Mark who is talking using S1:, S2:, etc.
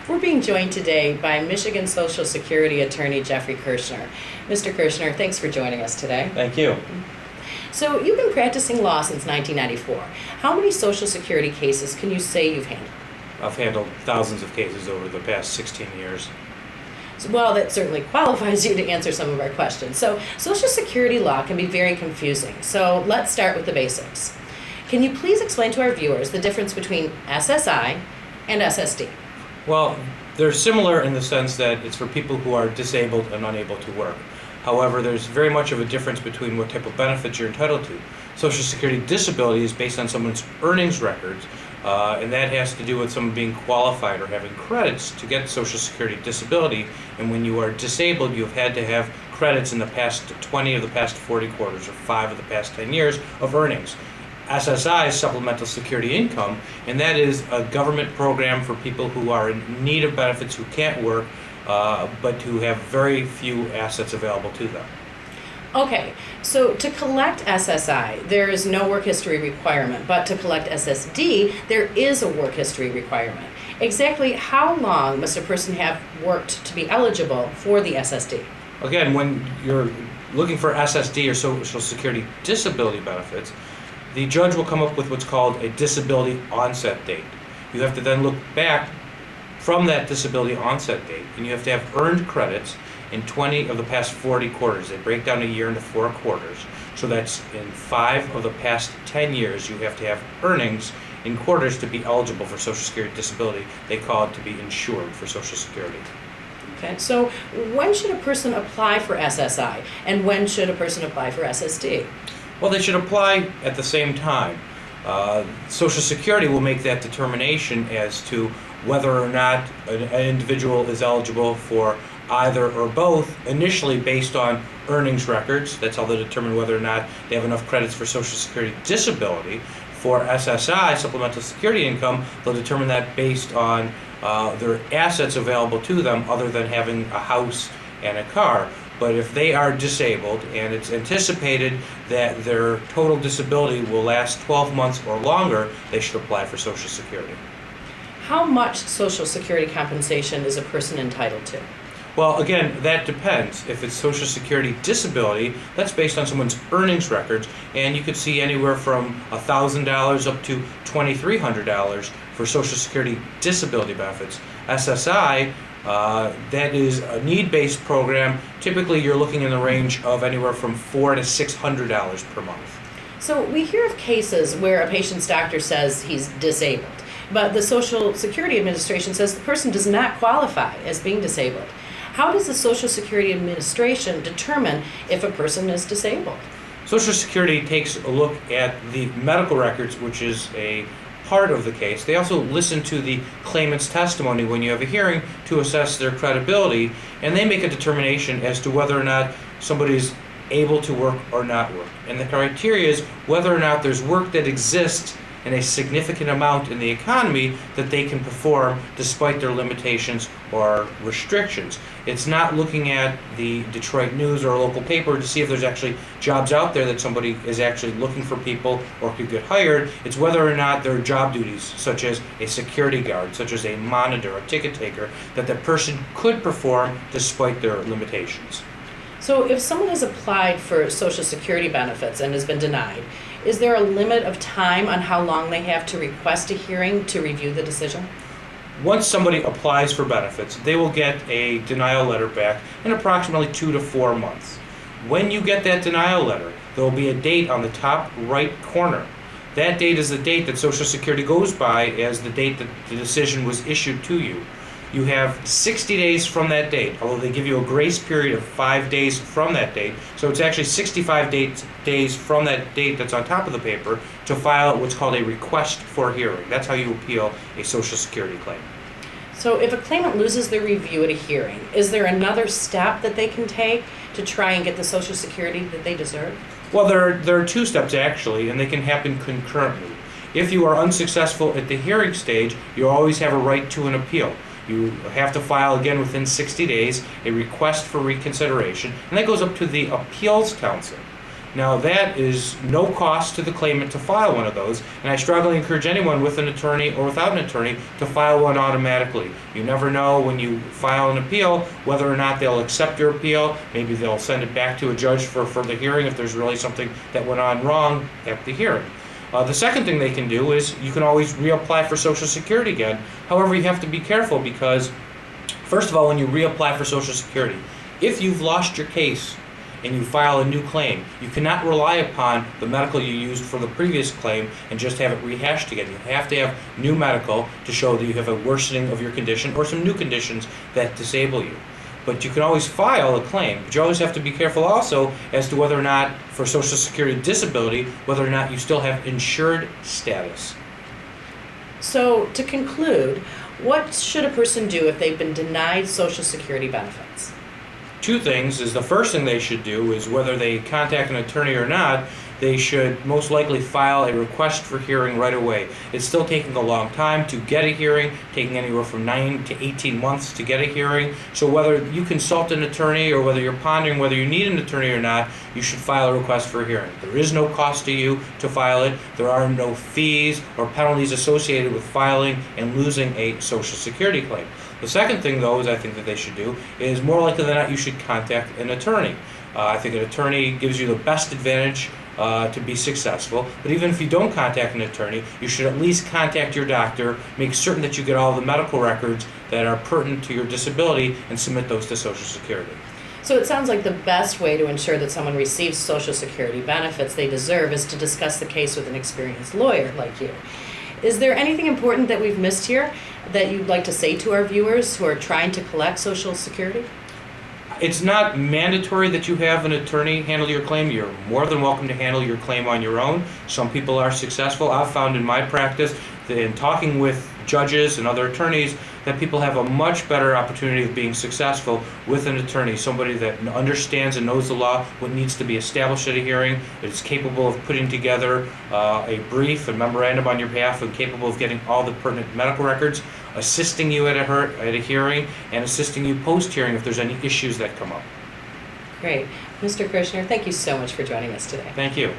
S1: We're being joined today by Michigan Social Security attorney Jeffrey Kirschner. Mr. Kirschner, thanks for joining us today.
S2: Thank you.
S1: So you've been practicing law since 1994. How many Social Security cases can you say you've handled?
S2: I've handled thousands of cases over the past 16 years.
S1: Well, that certainly qualifies you to answer some of our questions. So Social Security law can be very confusing. So let's start with the basics. Can you please explain to our viewers the difference between SSI and SSD?
S2: Well, they're similar in the sense that it's for people who are disabled and unable to work. However, there's very much of a difference between what type of benefits you're entitled to. Social Security disability is based on someone's earnings records, and that has to do with someone being qualified or having credits to get Social Security disability. And when you are disabled, you've had to have credits in the past 20 of the past 40 quarters or 5 of the past 10 years of earnings. SSI is Supplemental Security Income, and that is a government program for people who are in need of benefits, who can't work, but who have very few assets available to them.
S1: Okay, so to collect SSI, there is no work history requirement, but to collect SSD, there is a work history requirement. Exactly how long must a person have worked to be eligible for the SSD?
S2: Again, when you're looking for SSD or Social Security disability benefits, the judge will come up with what's called a disability onset date. You have to then look back from that disability onset date, and you have to have earned credits in 20 of the past 40 quarters. They break down a year into 4 quarters. So that's in 5 of the past 10 years, you have to have earnings in quarters to be eligible for Social Security disability. They call it to be insured for Social Security.
S1: Okay, so when should a person apply for SSI, and when should a person apply for SSD?
S2: Well, they should apply at the same time. Social Security will make that determination as to whether or not an individual is eligible for either or both, initially based on earnings records. That's how they determine whether or not they have enough credits for Social Security disability. For SSI, Supplemental Security Income, they'll determine that based on their assets available to them other than having a house and a car. But if they are disabled and it's anticipated that their total disability will last 12 months or longer, they should apply for Social Security.
S1: How much Social Security compensation is a person entitled to?
S2: Well, again, that depends. If it's Social Security disability, that's based on someone's earnings records, and you could see anywhere from $1,000 up to $2,300 for Social Security disability benefits. SSI, that is a need-based program. Typically, you're looking in the range of anywhere from $400 to $600 per month.
S1: So we hear of cases where a patient's doctor says he's disabled, but the Social Security Administration says the person does not qualify as being disabled. How does the Social Security Administration determine if a person is disabled?
S2: Social Security takes a look at the medical records, which is a part of the case. They also listen to the claimant's testimony when you have a hearing to assess their credibility, and they make a determination as to whether or not somebody is able to work or not work. And the criteria is whether or not there's work that exists in a significant amount in the economy that they can perform despite their limitations or restrictions. It's not looking at the Detroit News or a local paper to see if there's actually jobs out there that somebody is actually looking for people or could get hired. It's whether or not there are job duties, such as a security guard, such as a monitor, a ticket taker, that that person could perform despite their limitations.
S1: So if someone has applied for Social Security benefits and has been denied, is there a limit of time on how long they have to request a hearing to review the decision?
S2: Once somebody applies for benefits, they will get a denial letter back in approximately 2 to 4 months. When you get that denial letter, there will be a date on the top right corner. That date is the date that Social Security goes by as the date that the decision was issued to you. You have 60 days from that date, although they give you a grace period of 5 days from that date. So it's actually 65 days from that date that's on top of the paper to file what's called a request for hearing. That's how you appeal a Social Security claim.
S1: So if a claimant loses their review at a hearing, is there another step that they can take to try and get the Social Security that they deserve?
S2: Well, there are 2 steps actually, and they can happen concurrently. If you are unsuccessful at the hearing stage, you always have a right to an appeal. You have to file again within 60 days a request for reconsideration, and that goes up to the Appeals Council. Now that is no cost to the claimant to file one of those, and I strongly encourage anyone with an attorney or without an attorney to file one automatically. You never know when you file an appeal whether or not they'll accept your appeal. Maybe they'll send it back to a judge for further hearing if there's really something that went on wrong at the hearing. The second thing they can do is you can always reapply for Social Security again. However, you have to be careful because, first of all, when you reapply for Social Security, if you've lost your case and you file a new claim, you cannot rely upon the medical you used for the previous claim and just have it rehashed again. You have to have new medical to show that you have a worsening of your condition or some new conditions that disable you. But you can always file a claim, but you always have to be careful also as to whether or not, for Social Security disability, whether or not you still have insured status.
S1: So, to conclude, what should a person do if they've been denied Social Security benefits?
S2: Two things is the first thing they should do is whether they contact an attorney or not, they should most likely file a request for hearing right away. It's still taking a long time to get a hearing, taking anywhere from 9 to 18 months to get a hearing. So whether you consult an attorney or whether you're pondering whether you need an attorney or not, you should file a request for a hearing. There is no cost to you to file it. There are no fees or penalties associated with filing and losing a Social Security claim. The second thing, though, is I think that they should do is more likely than not you should contact an attorney. I think an attorney gives you the best advantage to be successful. But even if you don't contact an attorney, you should at least contact your doctor, make certain that you get all the medical records that are pertinent to your disability, and submit those to Social Security.
S1: So it sounds like the best way to ensure that someone receives Social Security benefits they deserve is to discuss the case with an experienced lawyer like you. Is there anything important that we've missed here that you'd like to say to our viewers who are trying to collect Social Security?
S2: It's not mandatory that you have an attorney handle your claim. You're more than welcome to handle your claim on your own. Some people are successful. I've found in my practice that in talking with judges and other attorneys that people have a much better opportunity of being successful with an attorney, somebody that understands and knows the law, what needs to be established at a hearing, that is capable of putting together a brief and memorandum on your behalf, and capable of getting all the pertinent medical records, assisting you at a hearing, and assisting you post-hearing if there's any issues that come up.
S1: Great. Mr. Kirschner, thank you so much for joining us today.
S2: Thank you.